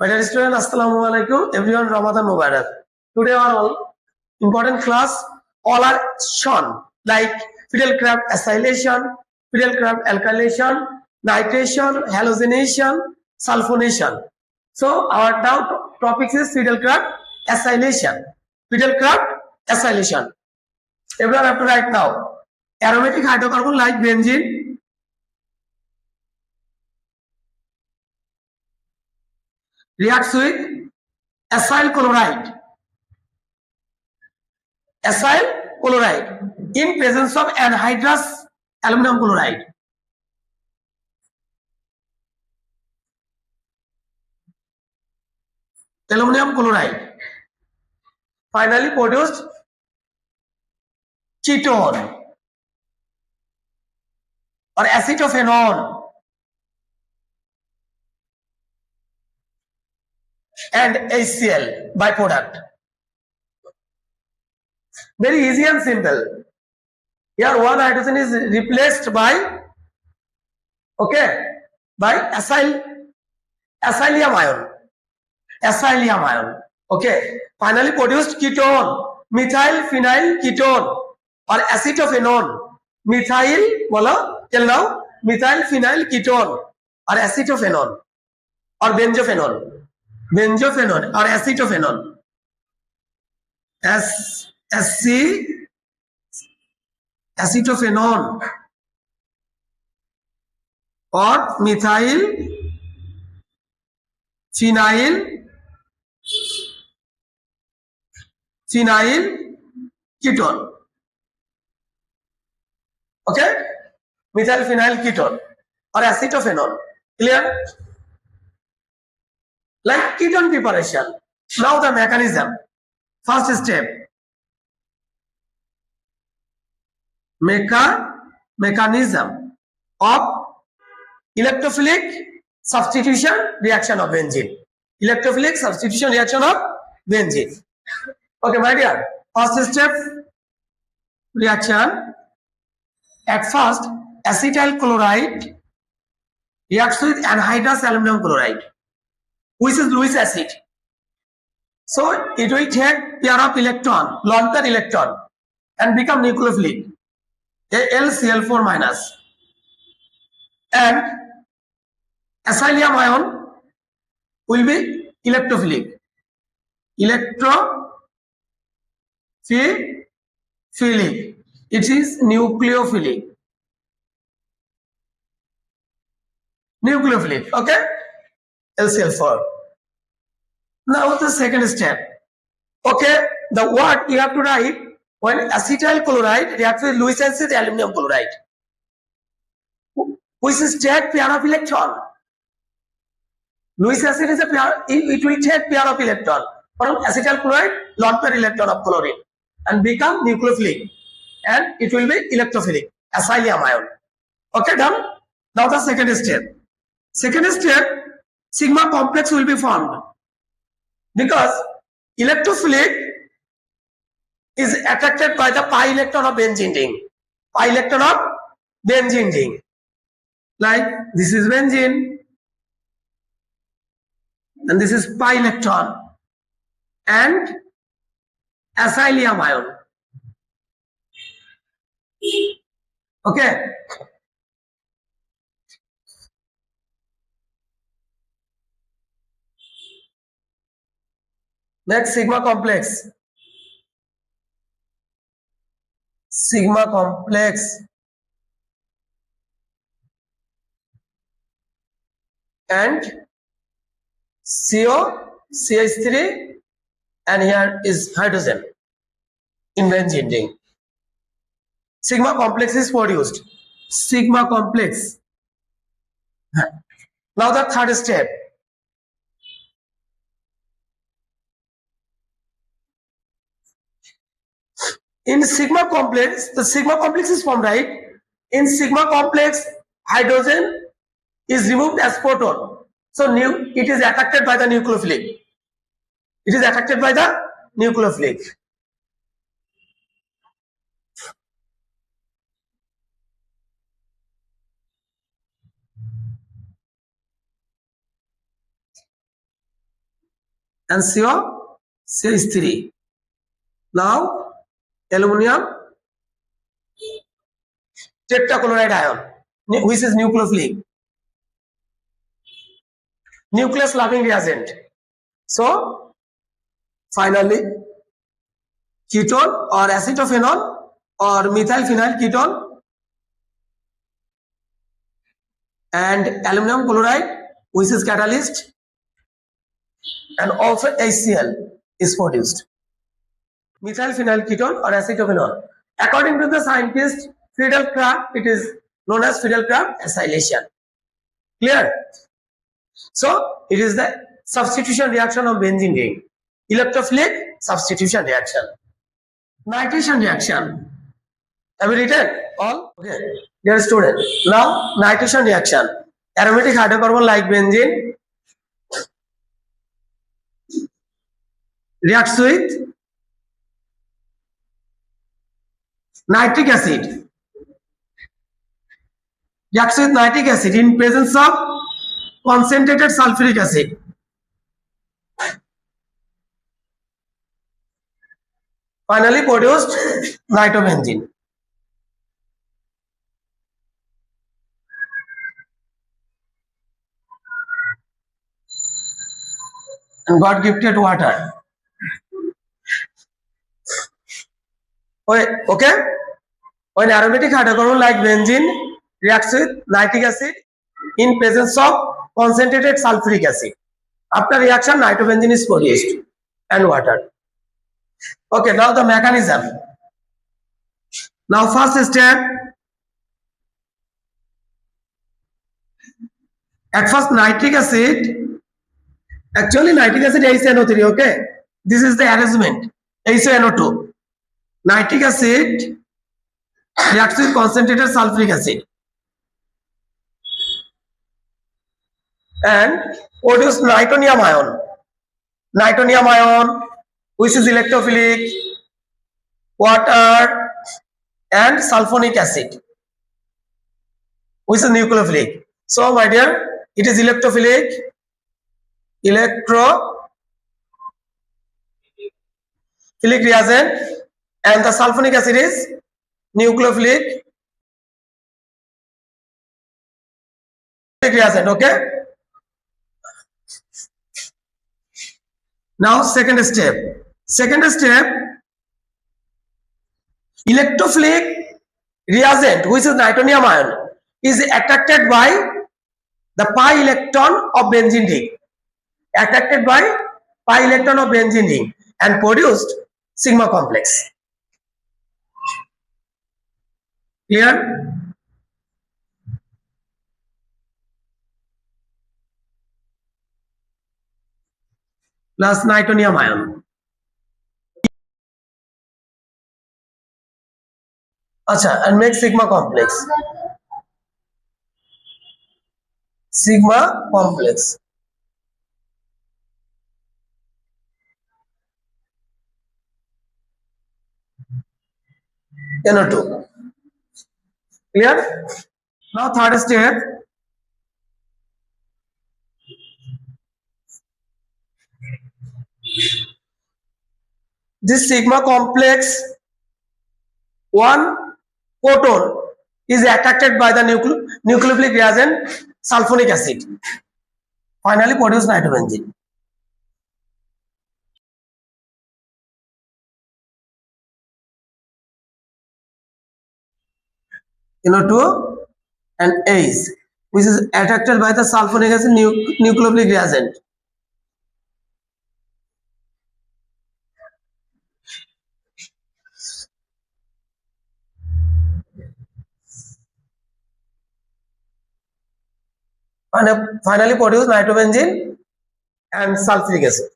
My dear student, Assalamu alaikum. Everyone, Ramadan Mubarak. Today our all important class, all are shown like fiddle craft acylation, fiddle craft alkylation, nitration, halogenation, sulfonation. So our now topic is fiddle craft acylation. Fiddle craft acylation. Everyone have to write now. Aromatic hydrocarbon like benzene reacts with acyl chloride in presence of anhydrous aluminum chloride. Finally produced ketone or acetophenone and HCl byproduct. Very easy and simple. Here one hydrogen is replaced by acylium ion. Okay. Finally produced ketone, methyl phenyl ketone or acetophenone. Till now methyl phenyl ketone or acetophenone or benzophenone or acetophenone. Acetophenone or methyl phenyl ketone. Okay, methyl phenyl ketone or acetophenone. Clear? Like ketone preparation. Now the mechanism. First step. Mechanism of electrophilic substitution reaction of benzene. Electrophilic substitution reaction of benzene. Okay, my dear. First step reaction. At first, acetyl chloride reacts with anhydrous aluminum chloride, which is Lewis acid. So it will take pair of electron, lone pair electron, and become nucleophilic, AlCl4 minus. And acylium ion will be electrophilic. Electrophilic. It is nucleophilic. Okay? LCl4. Now the second step. Okay, the word you have to write when acetyl chloride reacts with Lewis acid aluminum chloride, which is take pair of electron. Lewis acid is a pair, it will take pair of electron from acetyl chloride, lone pair electron of chlorine, and become nucleophilic, and it will be electrophilic, acylium ion. Okay, done. Now the second step. Sigma complex will be formed because electrophilic is attracted by the pi electron of benzene ring. Like this is benzene and this is pi electron and acylium ion. Okay. Next, sigma complex and CH3 and here is hydrogen in benzene ring. Sigma complex is produced. Sigma complex. Now the third step. In sigma complex, the sigma complex is formed, right? In sigma complex, hydrogen is removed as photon. So it is attracted by the nucleophilic. and CO is 3. Now aluminum tetrachloride ion, which is nucleophilic, nucleus loving reagent. So finally ketone or acetophenol or methylphenyl ketone and aluminum chloride, which is catalyst, and also HCl is produced. Methylphenyl ketone or acetophenol. According to the scientist Friedel-Crafts, it is known as Friedel-Crafts acylation. Clear? So it is the substitution reaction of benzene ring. Electrophilic substitution reaction. Nitration reaction. Have you written all? Okay. Dear student, now nitration reaction. Aromatic hydrocarbon like benzene reacts with nitric acid. Reacts with nitric acid in presence of concentrated sulfuric acid. Finally produced nitrobenzene. And got gifted water. Okay? When aromatic hydrocarbon like benzene reacts with nitric acid in presence of concentrated sulfuric acid. After reaction, nitrobenzene is produced and water. Okay, now the mechanism. Now first step. At first nitric acid, actually nitric acid HNO3, okay? This is the arrangement, HNO2. Nitric acid reacts with concentrated sulfuric acid and produce nitonium ion. Nitonium ion, which is electrophilic, water and sulfonic acid, which is nucleophilic. So my dear, it is electrophilic, reagent, and the sulfonic acid is nucleophilic reagent. Okay. Now second step. Electrophilic reagent, which is nitonium ion, is attracted by the pi electron of benzene ring. Attracted by pi electron of benzene ring and produced sigma complex. Clear? Plus nitonium ion. Acha, and make sigma complex. Sigma complex. NO2. Clear? Now third step. This sigma complex, one proton is attracted by the nucleophilic reagent sulfonic acid. Finally produce nitrobenzene. NO2 and ACE, which is attracted by the sulfonic acid nucleophilic reagent. And finally produce nitrobenzene and sulfuric acid.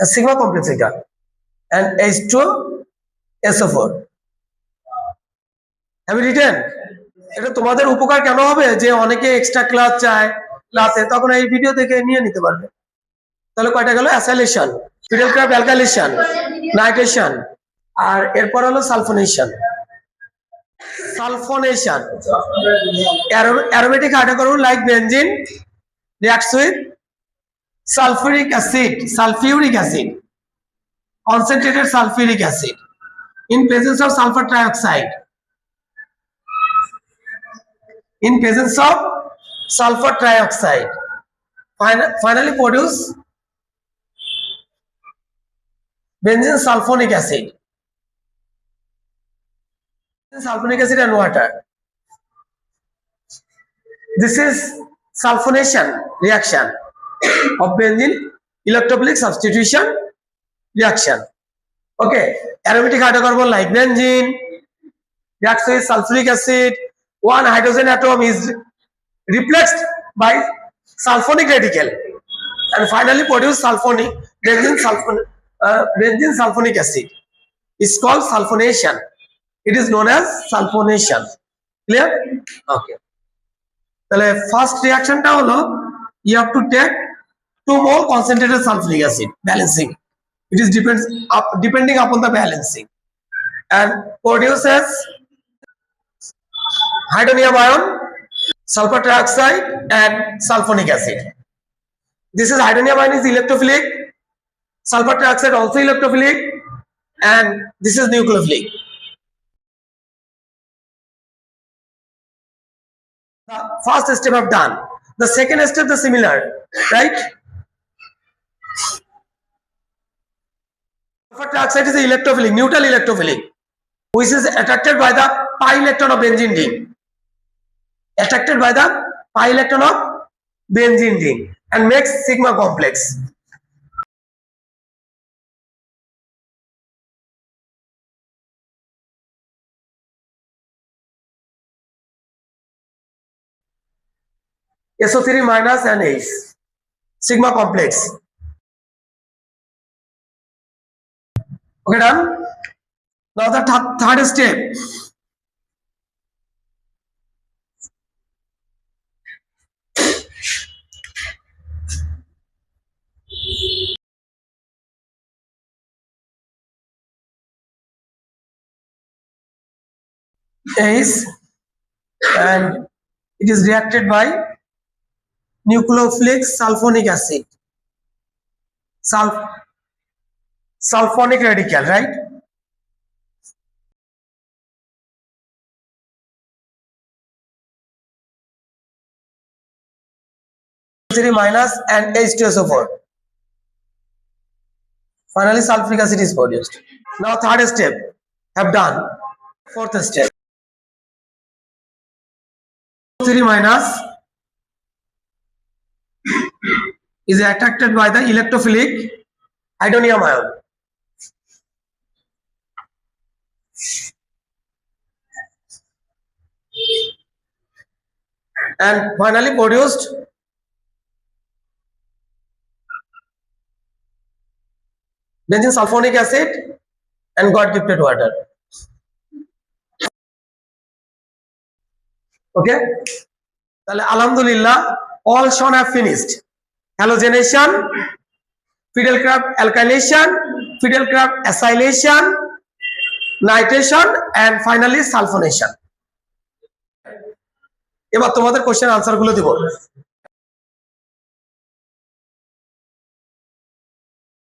A sigma complex and H2SO4. Have you written? এটা তোমাদের উপকার কেন হবে যে অনেকে extra class চায় ক্লাসে তখন এই ভিডিও দেখে নিয়ে নিতে পারবে। তাহলে কয়টা গেল? অ্যাসাইলেশন, ফিডেল-ক্রাফট অ্যালকাইলেশন, নাইট্রেশন, আর এরপর হলো sulphonation. Aromatic hydrocarbon like benzene reacts with sulfuric acid, concentrated sulfuric acid in presence of sulfur trioxide. In presence of sulfur trioxide, finally produce benzene sulfonic acid. Sulfonic acid and water. This is sulfonation reaction of benzene electrophilic substitution reaction. Okay, aromatic hydrocarbon like benzene reacts with sulfuric acid. One hydrogen atom is replaced by sulfonic radical and finally produce benzene sulfonic acid. It's called sulfonation. It is known as sulfonation. Clear? Okay. তাহলে first রিঅ্যাকশনটা হলো you have to take 2 more concentrated sulfuric acid, balancing. It is depending upon the balancing and produces hydronium ion, sulfur trioxide and sulfonic acid. This is hydronium ion is electrophilic, sulfur trioxide also electrophilic, and this is nucleophilic. The first step I've done. The second step is similar, right? Sulfur trioxide is electrophilic, neutral electrophilic, which is attracted by the pi electron of benzene ring. Attracted by the pi electron of benzene ring and makes sigma complex. SO3 minus and H, sigma complex. Okay, done. Now the third step. Is and it is reacted by nucleophilic sulfonic acid, sulfonic radical, right? Minus and H2SO4. Finally, sulfuric acid is produced. Now, third step have done. Fourth step. 3 minus is attracted by the electrophilic hydronium ion. And finally produced benzene sulfonic acid and got gifted water. Okay, alhamdulillah, all shown have finished. Halogenation, Fidelcraft alkylation, Fidelcraft acylation, nitration, and finally sulfonation. এবার তোমাদের question answer গুলো দিব।